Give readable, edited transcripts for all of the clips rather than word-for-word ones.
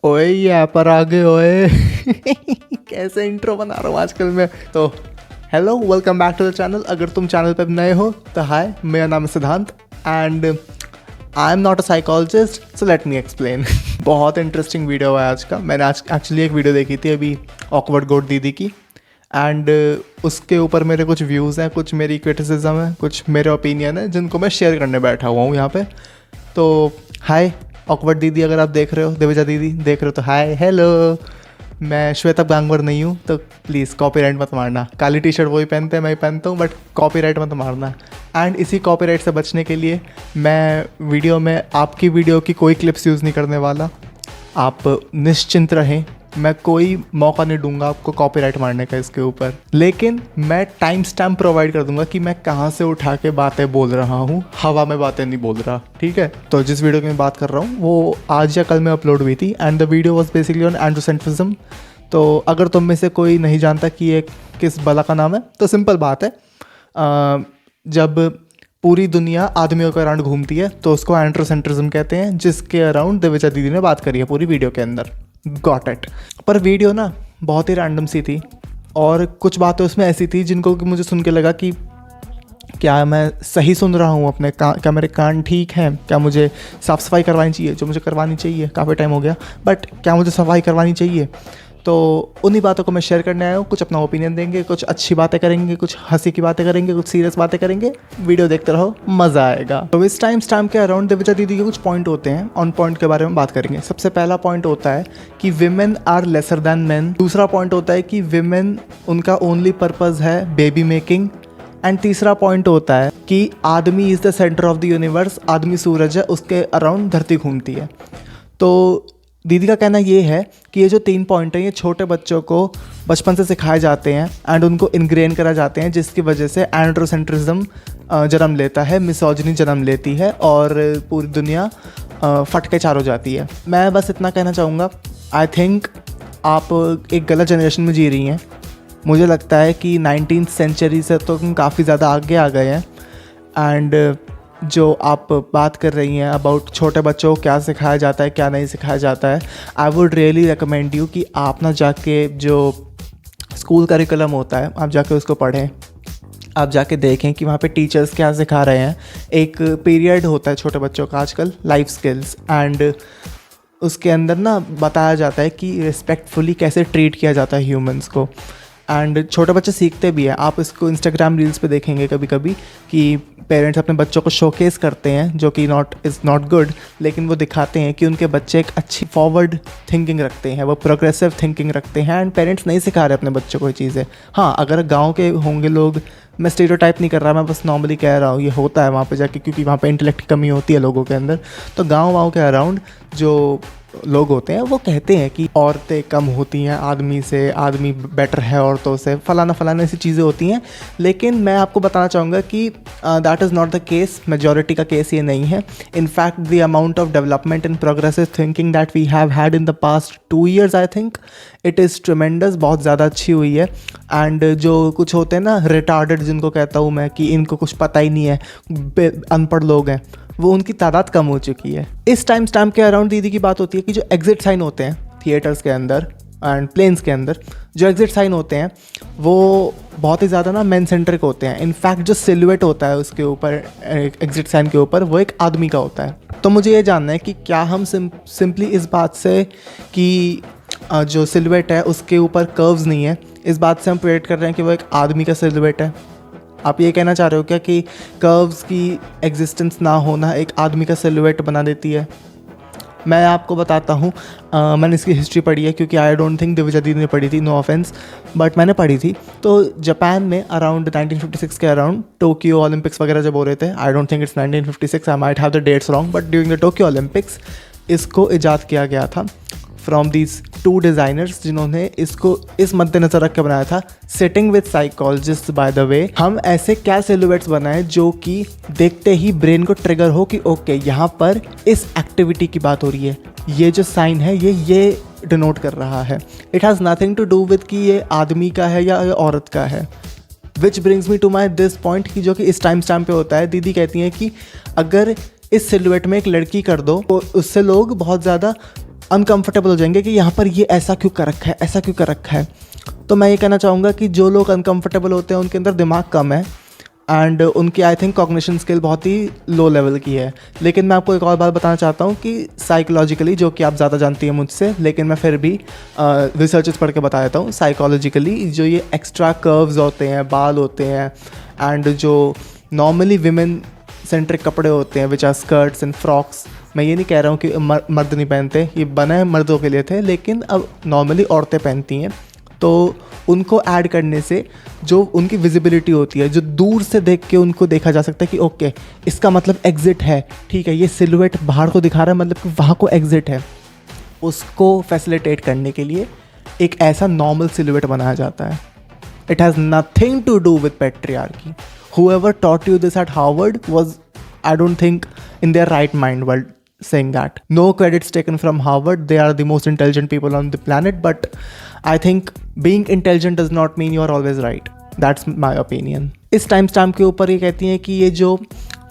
ओए ये पर आगे ओए कैसे इंट्रो बना रहा हूँ आजकल मैं तो। Hello, welcome back to the channel. अगर तुम चैनल पर नए हो तो हाय, मेरा नाम है सिद्धांत and I am not a psychologist, so let me explain. बहुत इंटरेस्टिंग वीडियो है आज का। मैंने आज एक्चुअली एक वीडियो देखी थी अभी ऑकवर्ड गोट दीदी की एंड उसके ऊपर मेरे कुछ व्यूज़ हैं, कुछ मेरी क्रिटिसिज्म है, कुछ मेरे ओपिनियन है जिनको मैं शेयर करने बैठा हुआ हूँ यहाँ पे। तो हाय ऑकवर्ड दीदी, अगर आप देख रहे हो, देवजा दीदी देख रहे हो तो हाय हेलो। मैं श्वेता गांगवर नहीं हूँ तो प्लीज़ कॉपीराइट मत मारना। काली टी शर्ट वही पहनते हैं, मैं ही पहनता हूँ, बट कॉपीराइट मत मारना। एंड इसी कॉपीराइट से बचने के लिए मैं वीडियो में आपकी वीडियो की कोई क्लिप्स यूज़ नहीं करने वाला। आप निश्चिंत रहें, मैं कोई मौका नहीं दूंगा आपको कॉपीराइट मारने का इसके ऊपर, लेकिन मैं टाइम स्टैम्प प्रोवाइड कर दूंगा कि मैं कहाँ से उठा के बातें बोल रहा हूँ। हवा में बातें नहीं बोल रहा, ठीक है। तो जिस वीडियो की मैं बात कर रहा हूँ वो आज या कल में अपलोड हुई थी and the video was basically on androcentrism. तो अगर तुम में से कोई नहीं जानता कि ये किस बला का नाम है तो सिंपल बात है, जब पूरी दुनिया आदमियों के अराउंड घूमती है तो उसको एंड्रोसेंट्रिज्म कहते हैं, जिसके अराउंड देवजा दीदी ने बात करी है पूरी वीडियो के अंदर। Got it. पर वीडियो ना बहुत ही रैंडम सी थी और कुछ बातें उसमें ऐसी थी जिनको कि मुझे सुन के लगा कि क्या मैं सही सुन रहा हूँ अपने क्या मेरे कान ठीक हैं, क्या मुझे साफ़ सफाई करवानी चाहिए जो मुझे करवानी चाहिए। काफ़ी टाइम हो गया बट क्या मुझे सफाई करवानी चाहिए। तो उन्हीं बातों को मैं शेयर करने आया हूँ। कुछ अपना ओपिनियन देंगे, कुछ अच्छी बातें करेंगे, कुछ हंसी की बातें करेंगे, कुछ सीरियस बातें करेंगे। वीडियो देखते रहो, मज़ा आएगा। तो इस टाइम स्टैम्प के अराउंड देवजा दीदी के कुछ पॉइंट होते हैं, ऑन पॉइंट के बारे में बात करेंगे। सबसे पहला पॉइंट होता है कि women are lesser than man. दूसरा पॉइंट होता है कि विमेन उनका ओनली पर्पज़ है बेबी मेकिंग। एंड तीसरा पॉइंट होता है कि आदमी is the centre of the universe. आदमी सूरज है, उसके अराउंड धरती घूमती है। तो दीदी का कहना ये है कि ये जो 3 पॉइंट हैं ये छोटे बच्चों को बचपन से सिखाए जाते हैं एंड उनको इनग्रेन करा जाते हैं, जिसकी वजह से एंड्रोसेंट्रिज्म जन्म लेता है, मिसोजिनी जन्म लेती है और पूरी दुनिया फट के चार हो जाती है। मैं बस इतना कहना चाहूँगा, आई थिंक आप एक गलत जनरेशन में जी रही हैं। मुझे लगता है कि 19th सेंचुरी से तो काफ़ी ज़्यादा आगे आ गए हैं एंड जो आप बात कर रही हैं अबाउट छोटे बच्चों को क्या सिखाया जाता है क्या नहीं सिखाया जाता है, I would really recommend you कि आप ना जाके जो स्कूल करिकुलम होता है आप जाके उसको पढ़ें। आप जाके देखें कि वहाँ पे टीचर्स क्या सिखा रहे हैं। एक पीरियड होता है छोटे बच्चों का आजकल, लाइफ स्किल्स, एंड उसके अंदर ना बताया जाता है कि रिस्पेक्टफुली कैसे ट्रीट किया जाता है ह्यूमंस को। एंड छोटे बच्चे सीखते भी हैं। आप इसको इंस्टाग्राम रील्स पे देखेंगे कभी कभी कि पेरेंट्स अपने बच्चों को शोकेस करते हैं, जो कि इज़ नॉट गुड, लेकिन वो दिखाते हैं कि उनके बच्चे एक अच्छी फॉरवर्ड थिंकिंग रखते हैं, वो प्रोग्रेसिव थिंकिंग रखते हैं एंड पेरेंट्स नहीं सिखा रहे अपने बच्चों को ये चीज़ें। हाँ, अगर गाँव के होंगे लोग, मैं स्टीरियोटाइप नहीं कर रहा, मैं बस नॉर्मली कह रहा हूँ, ये होता है वहाँ पे जाके, क्योंकि वहाँ पे इंटेलेक्ट की कमी होती है लोगों के अंदर। तो गाँव के अराउंड जो लोग होते हैं वो कहते हैं कि औरतें कम होती हैं आदमी से, आदमी बेटर है औरतों से, फलाना ऐसी चीज़ें होती हैं। लेकिन मैं आपको बताना चाहूँगा कि that is not the case. Majority का केस ये नहीं है। In fact the amount of development in progressive thinking that we have had in the past 2 years, I think it is tremendous, बहुत ज़्यादा अच्छी हुई है। एंड जो कुछ होते हैं ना रिटार्डेड, जिनको कहता हूँ मैं कि इनको कुछ पता ही नहीं है, अनपढ़ लोग हैं, वो उनकी तादाद कम हो चुकी है। इस टाइम स्टैम्प के अराउंड दीदी की बात होती है कि जो एग्जिट साइन होते हैं थिएटर्स के अंदर एंड प्लेन्स के अंदर, जो एग्जिट साइन होते हैं वो बहुत ही ज़्यादा ना मेन सेंट्रिक होते हैं। इनफैक्ट जो सिलुएट होता है उसके ऊपर, एग्जिट साइन के ऊपर, वो एक आदमी का होता है। तो मुझे ये जानना है कि क्या हम सिंपली इस बात से कि जो सिलुएट है उसके ऊपर कर्व्स नहीं है, इस बात से हम प्रेडिक्ट कर रहे हैं कि वो एक आदमी का सिलुएट है? आप ये कहना चाह रहे हो क्या कि कर्व्स की एग्जिस्टेंस ना होना एक आदमी का सिलुएट बना देती है? मैं आपको बताता हूँ, मैंने इसकी हिस्ट्री पढ़ी है, क्योंकि आई डोंट थिंक देवजा दीदी ने पढ़ी थी, नो ऑफेंस, बट मैंने पढ़ी थी। तो जापान में अराउंड 1956 के अराउंड टोक्यो ओलंपिक्स वगैरह जब हो रहे थे, I don't think it's 1956, I might have the dates wrong, but during the Tokyo Olympics इसको ईजाद किया गया था फ्रॉम दीज 2 डिज़ाइनर्स, जिन्होंने इसको इस मद्देनज़र रख के बनाया था, sitting with psychologist by the way, हम ऐसे क्या सिलुएट्स बनाएं जो कि देखते ही ब्रेन को ट्रिगर हो कि ओके यहाँ पर इस एक्टिविटी की बात हो रही है, ये जो साइन है ये डिनोट कर रहा है। It has nothing to do with कि ये आदमी का है या औरत का है। Which brings me to my this point कि जो कि इस टाइम स्टैम्प पे होता है। दीदी कहती हैं कि अगर इस सिलुएट में एक लड़की कर दो तो उससे लोग बहुत ज़्यादा अनकंफर्टेबल हो जाएंगे कि यहाँ पर ये ऐसा क्यों कर रखा है, ऐसा क्यों कर रखा है। तो मैं ये कहना चाहूँगा कि जो लोग अनकंफर्टेबल होते हैं उनके अंदर दिमाग कम है एंड उनकी आई थिंक कॉग्निशन स्किल बहुत ही लो लेवल की है। लेकिन मैं आपको एक और बात बताना चाहता हूँ कि साइकोलॉजिकली, जो कि आप ज़्यादा जानती हैं मुझसे, लेकिन मैं फिर भी रिसर्चेस पढ़ के बता देता हूँ, साइकोलॉजिकली जो ये एक्स्ट्रा कर्व्स होते हैं, बाल होते हैं एंड जो नॉर्मली विमेन सेंट्रिक कपड़े होते हैं which are skirts and frocks, मैं ये नहीं कह रहा हूँ कि मर्द नहीं पहनते, ये बना है मर्दों के लिए थे, लेकिन अब नॉर्मली औरतें पहनती हैं। तो उनको ऐड करने से जो उनकी विजिबिलिटी होती है, जो दूर से देख के उनको देखा जा सकता है कि ओके इसका मतलब एग्जिट है, ठीक है, ये सिलुएट बाहर को दिखा रहा है, मतलब कि वहाँ को एग्जिट है, उसको फैसिलिटेट करने के लिए एक ऐसा नॉर्मल सिलुएट बनाया जाता है। It has nothing to do with patriarchy. Whoever taught you this at Harvard was, I don't think, in their right mind while saying that. No credits taken from Harvard. They are the most intelligent people on the planet. But I think being intelligent does not mean you are always right. That's my opinion. इस time stamp के ऊपर ये कहती हैं कि ये जो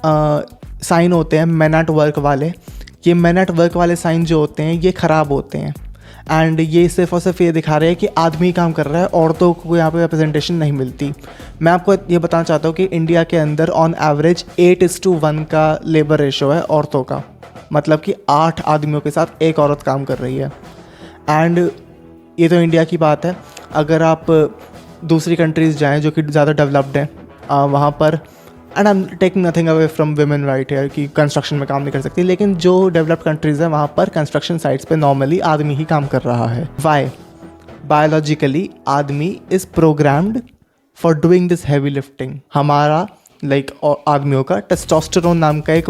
sign होते हैं मैन एट वर्क वाले, ये मैन एट वर्क वाले साइन जो होते हैं ये ख़राब होते हैं एंड ये सिर्फ और सिर्फ ये दिखा रहे हैं कि आदमी काम कर रहा है, औरतों को यहाँ पे रिप्रेजेंटेशन नहीं मिलती। मैं आपको ये बताना चाहता हूँ कि इंडिया के अंदर ऑन एवरेज 8:1 का लेबर रेशो है औरतों का, मतलब कि 8 आदमियों के साथ एक औरत काम कर रही है। एंड ये तो इंडिया की बात है। अगर आप दूसरी कंट्रीज़ जाएँ जो कि ज़्यादा डेवलप्ड हैं, वहाँ पर, and I am taking nothing away from women right है कि कंस्ट्रक्शन में काम नहीं कर सकती, लेकिन जो डेवलप्ड कंट्रीज़ हैं वहाँ पर कंस्ट्रक्शन साइट्स पे नॉर्मली आदमी ही काम कर रहा है। वाई? बायोलॉजिकली आदमी is programmed for doing this heavy lifting. हमारा आदमियों का टेस्टोस्टेरोन नाम का एक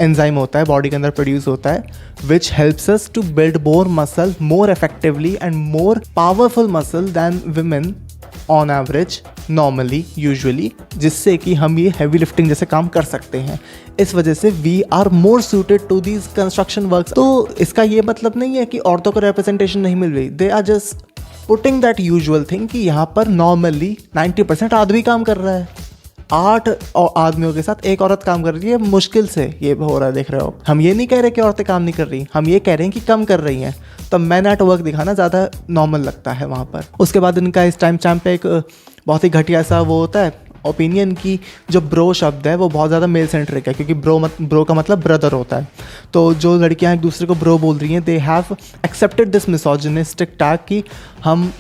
एंजाइम होता है, बॉडी के अंदर प्रोड्यूस होता है, which helps us to build more muscle more effectively and more powerful muscle than women on average normally usually, जिससे कि हम ये हैवी लिफ्टिंग जैसे काम कर सकते हैं। इस वजह से we are more suited to these construction works. तो इसका ये मतलब नहीं है कि औरतों को रिप्रेजेंटेशन नहीं मिल रही, they are just putting that usual thing कि यहाँ पर नॉर्मली 90% आदमी काम कर रहा है, 8 आदमियों के साथ एक औरत काम कर रही है, मुश्किल से ये हो रहा है, देख रहे हो। हम ये नहीं कह रहे कि औरतें काम नहीं कर रही, हम ये कह रहे हैं कि कम कर रही हैं, तो मैन एट वर्क दिखाना ज़्यादा नॉर्मल लगता है वहाँ पर। उसके बाद इनका इस टाइम स्टैम्प पे एक बहुत ही घटिया सा वो होता है ओपिनियन की जो ब्रो शब्द है वो बहुत ज़्यादा मेल सेंट्रिक है, क्योंकि ब्रो का मतलब ब्रदर होता है। तो जो लड़कियाँ एक दूसरे को ब्रो बोल रही हैं, they have accepted this misogynistic tag कि हम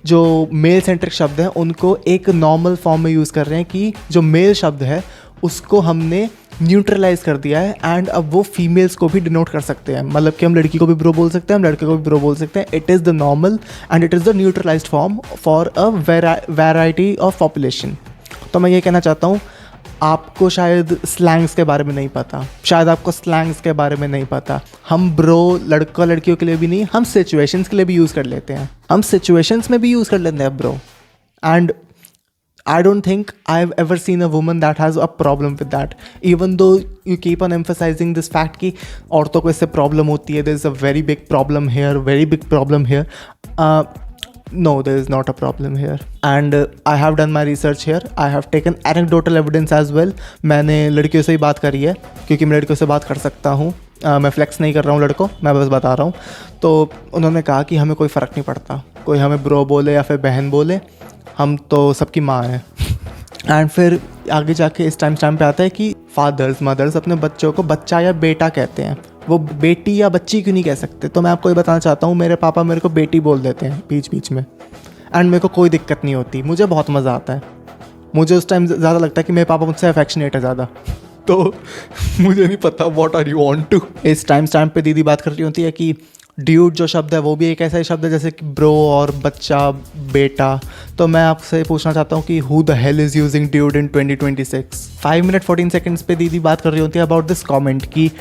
जो मेल सेंट्रिक शब्द हैं उनको एक नॉर्मल फॉर्म में यूज़ कर रहे हैं, कि जो मेल शब्द है उसको हमने न्यूट्रलाइज कर दिया है एंड अब वो फीमेल्स को भी डिनोट कर सकते हैं। मतलब कि हम लड़की को भी ब्रो बोल सकते हैं, हम लड़के को भी ब्रो बोल सकते हैं। It is the normal and it is the neutralised form for a variety of population. तो मैं ये कहना चाहता हूँ, आपको शायद स्लैंग्स के बारे में नहीं पता, शायद आपको स्लैंग्स के बारे में नहीं पता। हम ब्रो लड़कियों के लिए भी नहीं, हम सिचुएशंस के लिए भी यूज़ कर लेते हैं, हम सिचुएशंस में भी यूज़ कर लेते हैं bro. And I don't think I've ever seen a woman that has a problem with that. Even though you keep on emphasizing this fact कि औरतों को इससे प्रॉब्लम होती है, there is a very big problem here, very big problem here. No, there is not a problem here. And I have done my research here. I have taken anecdotal evidence as well. मैंने लड़कियों से ही बात करी है, क्योंकि मैं लड़कियों से बात कर सकता हूँ। मैं फ्लेक्स नहीं कर रहा हूँ लड़कों, मैं बस बता रहा हूँ। तो उन्होंने कहा कि हमें कोई फ़र्क नहीं पड़ता, कोई हमें ब्रो बोले या फिर बहन बोले, हम तो सबकी माँ हैं। एंड फिर आगे जाके इस टाइम पे आता है कि फादर्स मदर्स अपने बच्चों को बच्चा या बेटा कहते हैं, वो बेटी या बच्ची क्यों नहीं कह सकते। तो मैं आपको ये बताना चाहता हूँ, मेरे पापा मेरे को बेटी बोल देते हैं बीच बीच में, एंड मेरे को कोई दिक्कत नहीं होती, मुझे बहुत मज़ा आता है। मुझे उस टाइम ज़्यादा लगता है कि मेरे पापा मुझसे अफेक्शनेट है ज़्यादा, तो मुझे नहीं पता what are you want to. इस टाइम पे दीदी बात कर रही होती है कि ड्यूड जो शब्द है वो भी एक ऐसा ही शब्द है जैसे कि ब्रो और बच्चा बेटा। तो मैं आपसे पूछना चाहता हूँ कि who the hell is using dude in 2026। 5 minute 14 seconds पे दीदी बात कर रही होती है अबाउट दिस कमेंट कि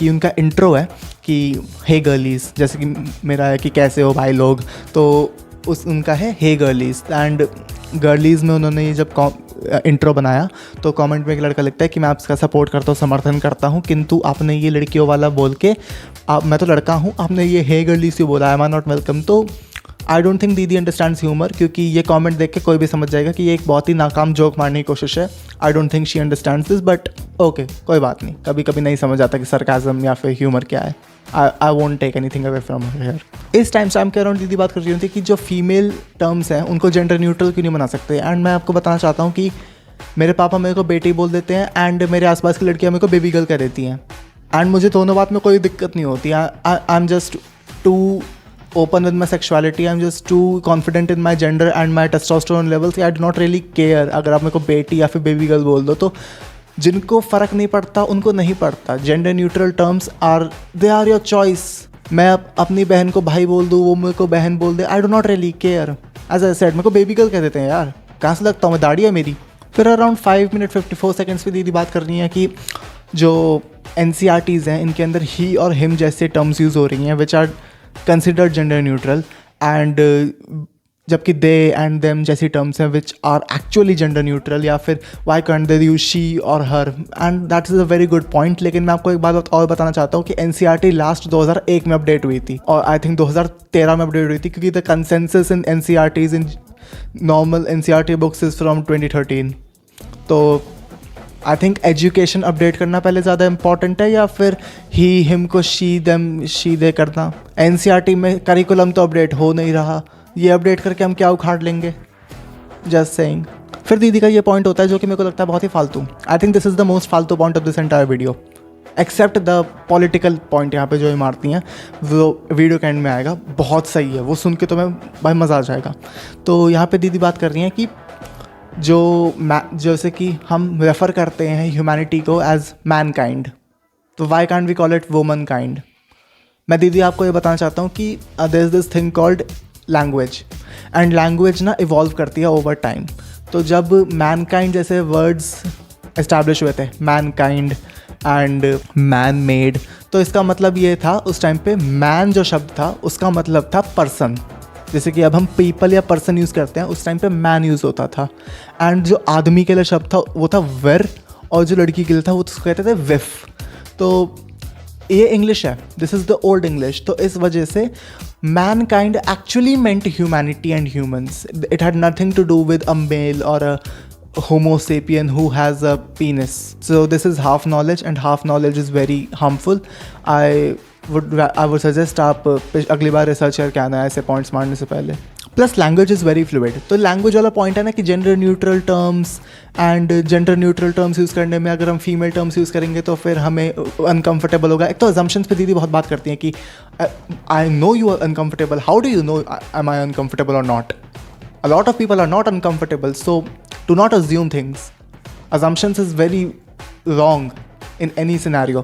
उनका इंट्रो है कि हे गर्लीज, जैसे कि मेरा है कि कैसे हो भाई लोग, तो उनका है हे गर्लीज। एंड गर्लीज में उन्होंने ये जब इंट्रो बनाया तो कमेंट में एक लड़का लिखता है कि मैं आपका सपोर्ट करता हूँ, समर्थन करता हूँ, किंतु आपने ये लड़कियों वाला बोल के, मैं तो लड़का हूँ, आपने ये हे गर्लीज क्यों बोला, आई एम नॉट वेलकम। तो आई डोंट थिंक दीदी अंडरस्टैंड्स ह्यूमर, क्योंकि ये कमेंट देख के कोई भी समझ जाएगा कि ये एक बहुत ही नाकाम जोक मारने की कोशिश है। आई don't think she understands this, but okay, कोई बात नहीं, कभी कभी नहीं समझ आता कि सरकाज़म या फिर ह्यूमर क्या है। I won't take anything away from here. इस टाइम से कह रहा हूँ, दीदी बात कर रही थी कि जो फीमेल टर्म्स हैं उनको जेंडर न्यूट्रल क्यों नहीं बना सकते। एंड मैं आपको बताना चाहता हूँ कि मेरे पापा मेरे को बेटी बोल देते हैं एंड मेरे आसपास की लड़कियाँ मेरे को बेबी गर्ल कह देती हैं। एंड मुझे दोनों बात में कोई दिक्कत नहीं होती। I am just to open with my sexuality, I'm just too confident in my gender and my testosterone levels. I do not really care अगर आप मेरे को बेटी या फिर बेबी गर्ल बोल दो। तो जिनको फ़र्क नहीं पड़ता उनको नहीं पड़ता। Gender neutral terms they are your choice. मैं अपनी बहन को भाई बोल दूँ, वो मेरे को बहन बोल दे, I do not really care. As I said, मेरे को बेबी गर्ल कह देते हैं यार, कहाँ से लगता हूँ मैं, दाढ़ी है मेरी। फिर अराउंड 5 मिनट 54 सेकेंड्स पे दीदी बात कर रही हैं कि जो NCRTs हैं इनके अंदर ही और हिम जैसे टर्म्स यूज़ हो रही हैं which are considered gender neutral, and जबकि दे एंड देम जैसी टर्म्स हैं which are actually gender neutral, या फिर why can't they use she और her, and that is a very good point. लेकिन मैं आपको एक बात और बताना चाहता हूँ कि NCRT लास्ट 2001 में अपडेट हुई थी और आई थिंक 2013 में अपडेट हुई थी, क्योंकि the consensus in NCRTs in normal NCRT books is from 2013। तो आई थिंक एजुकेशन अपडेट करना पहले ज़्यादा इंपॉर्टेंट है या फिर ही हिम को शी देम शी दे करना। NCRT में करिकुलम तो अपडेट हो नहीं रहा, ये अपडेट करके हम क्या उखाड़ लेंगे, जस्ट सेइंग। फिर दीदी का ये पॉइंट होता है जो कि मेरे को लगता है बहुत ही फालतू। I think this is the most फालतू point of this entire video, except the political point यहाँ पे जो ये मारती हैं, वो वीडियो के एंड में आएगा। बहुत सही है, वो सुन के तो मैं भाई मज़ा आ जाएगा। तो यहाँ पे दीदी बात कर रही हैं कि जैसे कि हम रेफ़र करते हैं ह्यूमैनिटी को एज मैन काइंड, तो why can't we call it womankind. मैं दीदी आपको ये बताना चाहता हूँ कि there is this thing called language, and language ना इवॉल्व करती है ओवर टाइम। तो जब मैन काइंड जैसे वर्ड्स इस्टेब्लिश हुए थे, mankind and man made, तो इसका मतलब ये था उस टाइम पे मैन जो शब्द था उसका मतलब था पर्सन। जैसे कि अब हम पीपल या पर्सन यूज़ करते हैं, उस टाइम पे मैन यूज़ होता था। एंड जो आदमी के लिए शब्द था वो था वेर, और जो लड़की के लिए था वो उसको कहते थे विफ। तो ये इंग्लिश है, this is the old English. तो इस वजह से mankind actually meant humanity and humans. It had nothing to do with a male और a Homo sapien who has a penis. So this is half knowledge, and half knowledge is very harmful. I would suggest आप अगली बार research करके आना ऐसे points मारने से पहले। Plus language is very fluid. तो लैंग्वेज वाला पॉइंट है ना कि gender neutral terms and gender neutral terms use करने में अगर हम फीमेल टर्म्स यूज़ करेंगे तो फिर हमें अनकम्फर्टेबल होगा। एक तो अजम्पशंस पे दीदी बहुत बात करती हैं कि I know you are uncomfortable, how do you know am I uncomfortable और not. A lot of people are not uncomfortable, so do not assume things. Assumptions is very wrong in any scenario.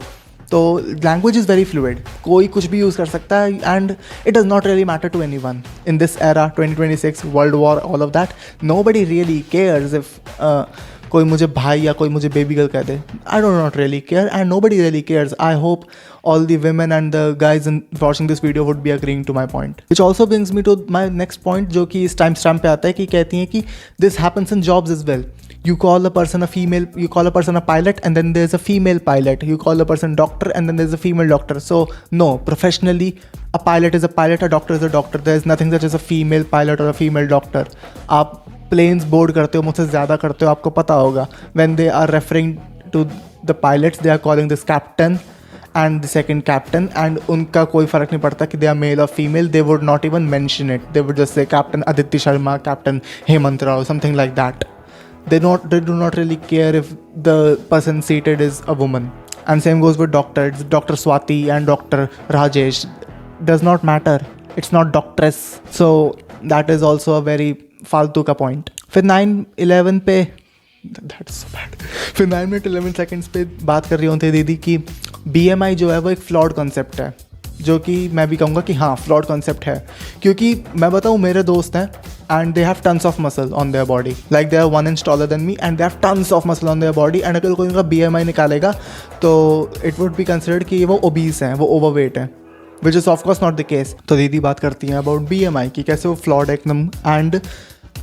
तो language is very fluid. कोई कुछ भी use कर सकता है, and it does not really matter to anyone. In this era, 2026, World War, all of that, nobody really cares if कोई मुझे भाई या कोई मुझे बेबी गर्ल कह दे। I do not really care, and nobody really cares. I hope all the women and the guys watching this video would be agreeing to my point. Which also brings me to my next point, जो कि इस time stamp पे आता है कि कहती हैं कि this happens in jobs as well. You call a person a female, you call a person a pilot, and then there's a female pilot. You call a person doctor, and then there's a female doctor. So no, professionally, a pilot is a pilot, a doctor is a doctor. There is nothing such as a female pilot or a female doctor. आप planes board करते हो, मुझसे ज़्यादा करते हो, आपको पता होगा। When they are referring to the pilots, they are calling this captain and the second captain, and उनका कोई फ़र्क नहीं पड़ता कि they are male or female. They would not even mention it. They would just say Captain Aditya Sharma, Captain Hemant Rao, something like that. They do not really care if the person seated is a woman. And same goes with doctor. It's Dr. Swati and Dr. Rajesh. Does not matter. It's not doctress. So that is also a very फालतू का point. फिर 9-11 पे that's so bad. फिर 9 minute 11 seconds पे बात कर रही होती दीदी कि BMI जो है वो एक फ्लॉड कॉन्सेप्ट है, जो कि मैं भी कहूँगा कि हाँ फ्लॉड कॉन्सेप्ट है। क्योंकि मैं बताऊँ, मेरे दोस्त हैं and they have tons of muscle on their body, like they are 1 inch taller than me and they have tons of muscle on their body, and अगर कोई उनका BMI निकालेगा तो इट वुड बी कंसिडर्ड कि वो obese हैं, वो overweight हैं, which is of course not the case. तो दीदी बात करती हैं अबाउट BMI कि कैसे वो फ्लॉड एकदम, एंड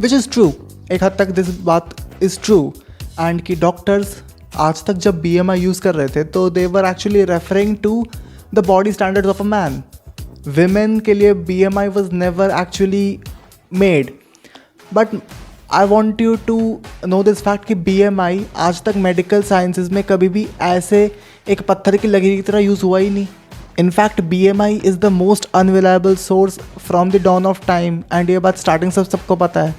विच इज़ ट्रू। एक हद तक दिस बात इज़ ट्रू, एंड कि डॉक्टर्स आज तक जब BMI यूज़ कर रहे थे तो they were actually referring to the body standards of a man. Women के लिए BMI was never actually made, but I want you to know this fact कि BMI आज तक मेडिकल साइंसेज में कभी भी ऐसे एक पत्थर की लकीर की तरह यूज़ हुआ ही नहीं। In fact BMI is the most unreliable source from the dawn of time, and ये बात स्टार्टिंग से सबको पता है,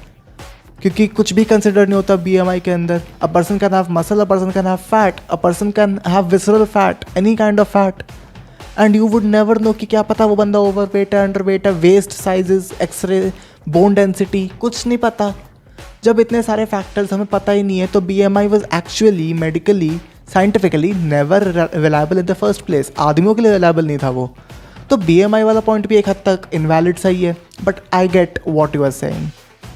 क्योंकि कुछ भी कंसिडर नहीं होता BMI के अंदर. A person can have muscle, a person can have fat, a person can have visceral fat, any kind of fat, and you would never know कि क्या पता वो बंदा ओवर वेट है, अंडर वेट है, waist sizes, X-ray, bone density, कुछ नहीं पता. जब इतने सारे फैक्टर्स हमें पता ही नहीं है तो BMI was actually medically scientifically never reliable in the first place. आदमियों के लिए रिलायबल नहीं था वो. तो BMI वाला पॉइंट भी एक हद तक इनवैलिड सही है, but I get what you are saying.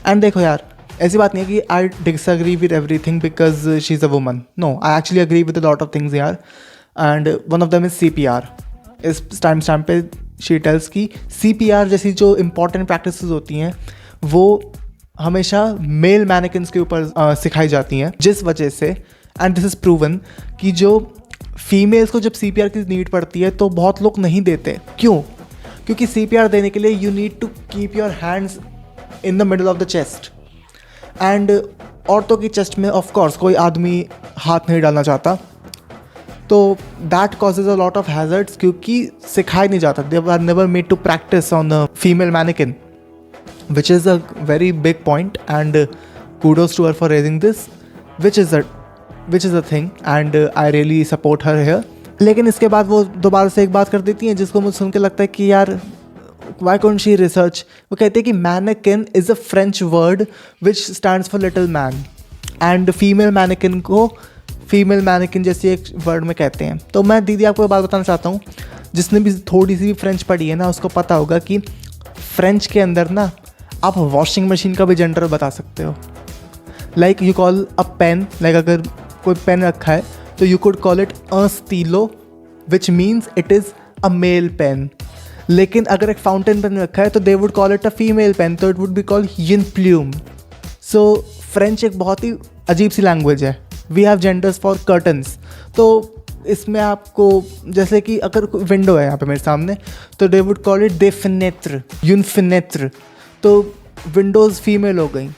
And देखो यार, ऐसी बात नहीं है कि I disagree with everything because she is a woman. No, I actually agree with a lot of things यार. And one of them is CPR. इस time पे शी टेल्स की CPR जैसी जो इंपॉर्टेंट प्रैक्टिसेस होती हैं वो हमेशा मेल मैनिकिन्स के ऊपर सिखाई जाती हैं, जिस वजह से, एंड दिस इज़ प्रूवन, कि जो फीमेल्स को जब CPR की नीड पड़ती है तो बहुत लोग नहीं देते. क्यों? क्योंकि CPR देने के लिए you need to keep your hands in the middle of the chest, and औरतों की चेस्ट में ऑफ कोर्स कोई आदमी हाथ नहीं डालना चाहता, तो that causes a lot of hazards, क्योंकि सिखाया नहीं जाता. They are never made to practise on a female mannequin, which is a very big point, and kudos to her for raising this, which is a thing, and I really support her here. लेकिन इसके बाद वो दोबारा से एक बात कर देती हैं जिसको मुझे सुन के लगता है कि यार why couldn't she research. वो कहते हैं कि mannequin is a French word which stands for little man, and female mannequin को फीमेल मैनिकिन जैसी एक वर्ड में कहते हैं. तो मैं दीदी आपको बात बताना चाहता हूँ, जिसने भी थोड़ी सी भी फ्रेंच पढ़ी है ना उसको पता होगा कि फ्रेंच के अंदर ना आप वॉशिंग मशीन का भी जेंडर बता सकते हो. Like you call a pen, like अगर कोई पेन रखा है तो you could call it a stylo, which means it is a male pen. लेकिन अगर एक फाउंटेन पेन रखा है तो they would call it a female pen, तो it would be called un plume. So French एक बहुत ही अजीब सी लैंग्वेज है. We have genders for curtains. तो इसमें आपको जैसे कि अगर कोई विंडो है यहाँ पे मेरे सामने तो दे वुड कॉल इट दे फिनेत्र, यून फिनेत्र, तो विंडोज़ फीमेल हो गई.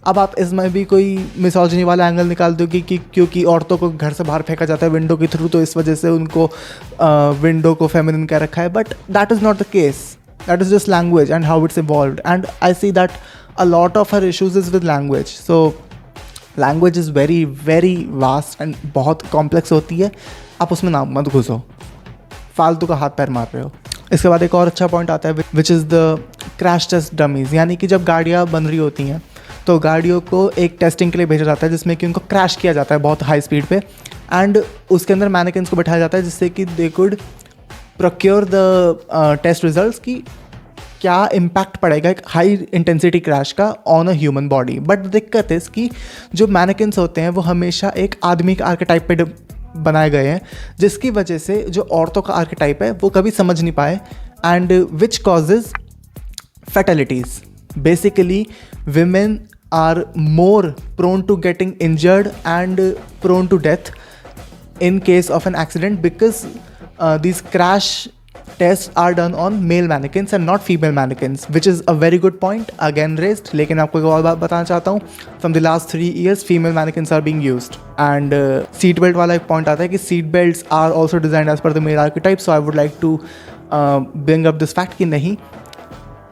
अब आप इसमें भी कोई मिसोजिनी वाला एंगल निकाल दोगे कि क्योंकि औरतों को घर से बाहर फेंका जाता है विंडो के थ्रू, तो इस वजह से उनको विंडो को फेमिनिन कह रखा है. But that is not the case. That is just language and how it's evolved, and I see that a lot of her issues is with language. So language is very very vast and बहुत complex होती है. आप उसमें ना मत घुसो, फालतू का हाथ पैर मार रहे हो. इसके बाद एक और अच्छा पॉइंट आता है which is the crash test dummies. यानी कि जब गाड़ियाँ बन रही होती हैं तो गाड़ियों को एक टेस्टिंग के लिए भेजा जाता है जिसमें कि उनको क्रैश किया जाता है बहुत हाई स्पीड पे, एंड उसके अंदर मैनिकिन्स को बैठाया जाता है जिससे कि they could procure the test results की क्या इम्पैक्ट पड़ेगा एक हाई इंटेंसिटी क्रैश का on a human body. But दिक्कत है इसकी, जो मैनिकिन्स होते हैं वो हमेशा एक आदमी के आर्केटाइप पे बनाए गए हैं, जिसकी वजह से जो औरतों का आर्केटाइप है वो कभी समझ नहीं पाए, and which causes fatalities. Basically women are more prone to getting injured and prone to death in case of an accident because these crash tests are done on male mannequins and not female mannequins, which is a very good point again raised. लेकिन आपको एक और बात बताना चाहता हूँ, from the last 3 years female mannequins are being used. And seat belt वाला एक point आता है कि seat belts are also designed as per the male archetype. So I would like to bring up this fact कि नहीं,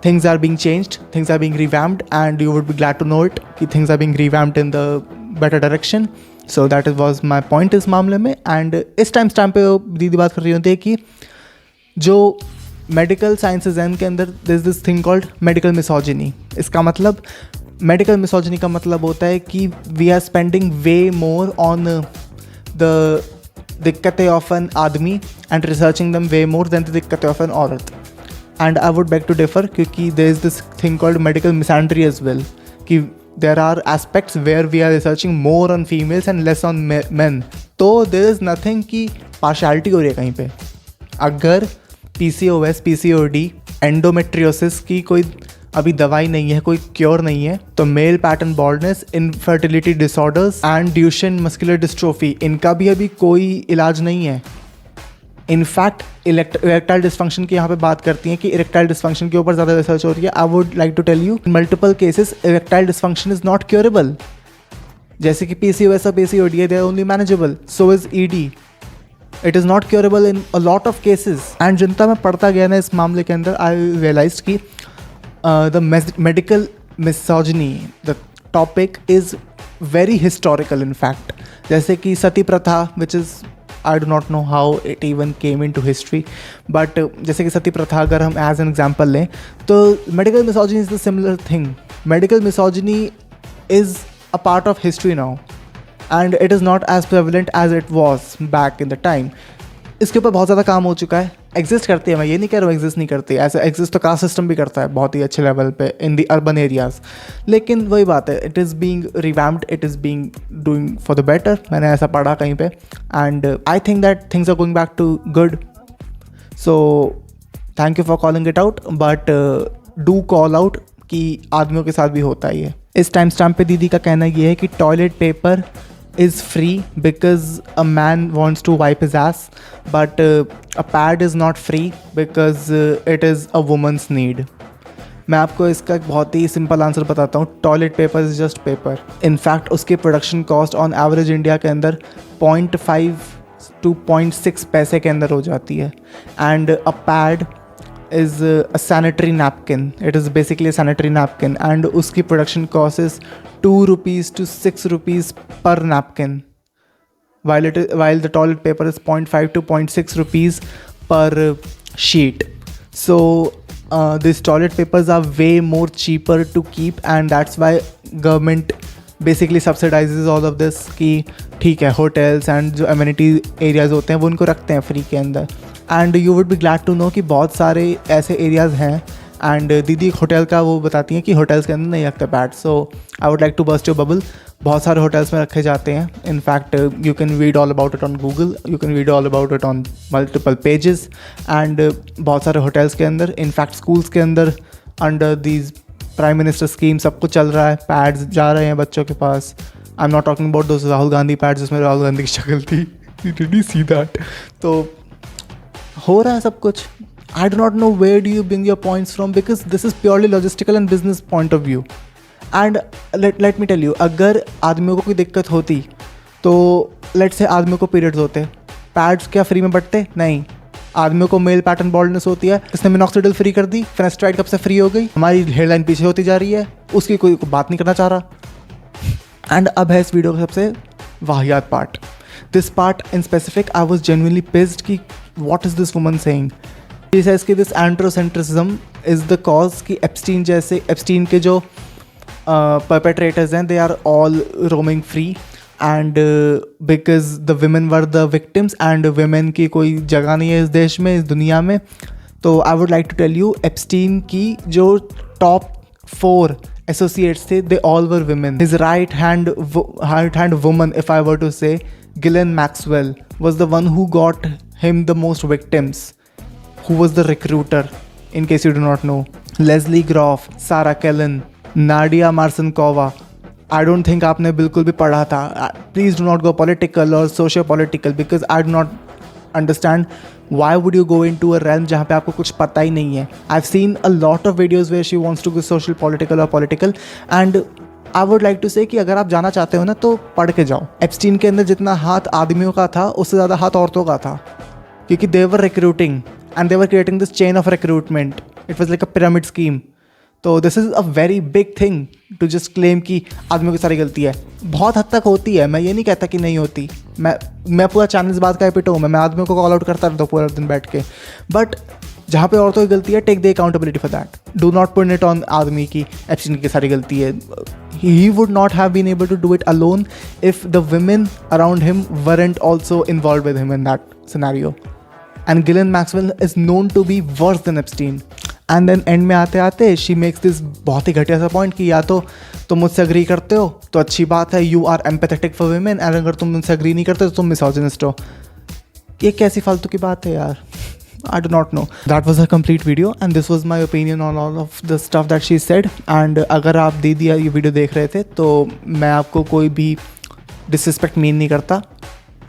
things are being changed, things are being revamped, and you would be glad to know it कि things are being revamped in the better direction. So that was my point इस मामले में. And इस time पे दीदी बात कर रही होती है कि जो मेडिकल साइंसेज हैं उनके अंदर there is this thing called medical misogyny. इसका मतलब मेडिकल मिसोजिनी का मतलब होता है कि we are spending way more on the दिक्कतें ऑफ एन आदमी and researching them way more than the दिक्कतें ऑफ एन औरत. And I would beg to differ क्योंकि there is this thing called medical misandry as well कि there are aspects where we are researching more on females and less on men. तो there is nothing कि partiality हो रही है कहीं पे. अगर PCOS, PCOD, एंडोमेट्रियोसिस की कोई अभी दवाई नहीं है, कोई क्योर नहीं है, तो male pattern baldness, infertility disorders and Duchenne muscular dystrophy, इनका भी अभी कोई इलाज नहीं है. इनफैक्ट इरेक्टाइल डिस्फंक्शन की यहाँ पे बात करती हैं कि इरेक्टाइल डिस्फंक्शन के ऊपर ज़्यादा रिसर्च हो रही है. I would like to tell you in multiple cases erectile dysfunction is not curable. जैसे कि PCOS और PCOD they are only manageable, so is ED. It is not curable in a lot of cases. And जितना मैं पढ़ता गया ना इस मामले के अंदर, I realise that the medical misogyny, the topic is very historical in fact. जैसे कि सती प्रथा, which is I do not know how it even came into history, but जैसे कि सती प्रथा अगर हम एज एन एग्जाम्पल लें तो medical misogyny is the similar thing. Medical misogyny is a part of history now and it is not as prevalent as it was back in the time. इसके ऊपर बहुत ज़्यादा काम हो चुका है. एग्जिस्ट करती है, मैं ये नहीं कह रहा हूँ एग्जिस्ट नहीं करती, ऐसा एग्जिस्ट तो कास्ट सिस्टम भी करता है बहुत ही अच्छे लेवल पे इन दी अर्बन एरियाज़. लेकिन वही बात है, it is being revamped, it is being doing for the better. मैंने ऐसा पढ़ा कहीं पे and I think that things are going back to good. So thank you for calling it out, but do call out कि आदमियों के साथ भी होता ही है. इस टाइम स्टैम्प पे दीदी का कहना ये है कि toilet paper is free because a man wants to wipe his ass, but a pad is not free because it is a woman's need. मैं आपको इसका एक बहुत ही सिंपल आंसर बताता हूँ. Toilet paper is just paper. In fact उसकी production cost on average India के अंदर 0.5 to 0.6 पैसे के अंदर हो जाती है. And a pad is a sanitary napkin. It is basically a sanitary napkin and उसकी production cost is 2 rupees to 6 rupees per napkin, while the toilet paper is 0.5 to 0.6 rupees per sheet. So these toilet papers are way more cheaper to keep and that's why government basically subsidizes all of this कि ठीक है hotels and जो amenity areas होते हैं वो उनको रखते हैं फ्री के अंदर. And you would be glad to know कि बहुत सारे ऐसे एरियाज़ हैं. एंड दीदी एक होटल का वो बताती हैं कि होटल्स के अंदर नहीं रखते pad. So I would like to bust your bubble. बहुत सारे होटल्स में रखे जाते हैं. In fact you can read all about it on Google, you can read all about it on multiple pages. And बहुत सारे होटल्स के अंदर, इनफैक्ट स्कूल्स के अंदर under these prime minister scheme सब कुछ चल रहा है. पैड्स जा रहे हैं बच्चों के पास. I am not talking about दोस्त राहुल गांधी पैड्स जिसमें राहुल गांधी की शक्ल थी. Did you see that? तो हो रहा है सब कुछ. I do not know where do you bring your points from because this is purely logistical and business point of view. And let me tell you, अगर आदमियों को कोई दिक्कत होती तो लेट से आदमियों को पीरियड्स होते, पैड्स क्या फ्री में बंटते? नहीं. आदमियों को मेल पैटर्न बॉल्डनेस होती है, इसने मिनॉक्सिडिल फ्री कर दी, फिनेस्ट्राइड कब से फ्री हो गई, हमारी हेयरलाइन पीछे होती जा रही है, उसकी कोई बात नहीं करना चाह रहा. एंड अब है इस वीडियो का सबसे वाहियात part. This part in specific I was genuinely pissed कि what is this woman saying? She says कि this androcentrism is the cause कि एप्स्टीन जैसे एप्स्टीन के जो perpetrators हैं they are all roaming free and because the women were the victims and women की कोई जगह नहीं है इस देश में, इस दुनिया में. तो I would like to tell you Epstein की जो top 4 associates थे they all were women. His right hand woman, if I were to say, Ghislaine Maxwell, was the one who got him the most victims, who was the recruiter, in case you do not know. Leslie Groff, Sarah Kellen, Nadia Marcinkova. I don't think आपने बिल्कुल भी पढ़ा था. Please do not go political or socio-political because I do not understand why would you go into a realm जहाँ पे आपको कुछ पता ही नहीं है. I've seen a lot of videos where she wants to go social, political or political and I would like to say कि अगर आप जाना चाहते हो ना तो पढ़ के जाओ. एप्स्टीन के अंदर जितना हाथ आदमियों का था उससे ज़्यादा हाथ औरतों का था क्योंकि they were recruiting and they were creating this chain of recruitment. It was like a pyramid scheme. तो this is a very big thing to just claim कि आदमियों की सारी गलती है. बहुत हद तक होती है, मैं ये नहीं कहता कि नहीं होती. मैं पूरा चैनल इस बात का एपिटो हूँ. मैं आदमियों को कॉल आउट करता रहता हूँ पूरा दिन बैठ के. बट जहाँ पे औरतों की गलती है, take the accountability for that. Do not put it on आदमी की एप्स्टीन की सारी गलती है. He would not have been able to do it alone if the women around him weren't also involved with him in that scenario. And Ghislaine Maxwell is known to be worse than Epstein. And then end में आते आते she makes this बहुत ही घटिया सा point कि या तो तुम मुझसे अग्री करते हो तो अच्छी बात है, you are empathetic for women, and अगर तुम मुझसे अग्री नहीं करते तो तुम misogynist हो. ये कैसी फालतू की बात है यार. I do not know. That was a complete video and this was my opinion on all of the stuff that she said. And अगर आप दीदी ये वीडियो देख रहे थे तो मैं आपको कोई भी डिसरिस्पेक्ट मीन नहीं करता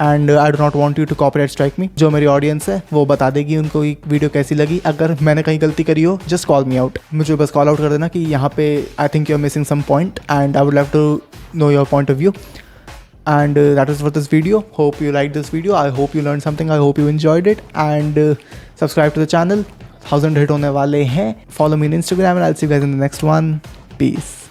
and I do not want you to copyright strike me. जो मेरी ऑडियंस है वो बता देगी उनको ये वीडियो कैसी लगी. अगर मैंने कहीं गलती करी हो जस्ट कॉल मी आउट. मुझे बस कॉल आउट कर देना कि यहाँ पे I think you are missing some point and I would like to know your point of view. And that is for this video. Hope you liked this video. I hope you learned something. I hope you enjoyed it. And subscribe to the channel. 1000 hit hone wale hain. Follow me on Instagram and I'll see you guys in the next one. Peace.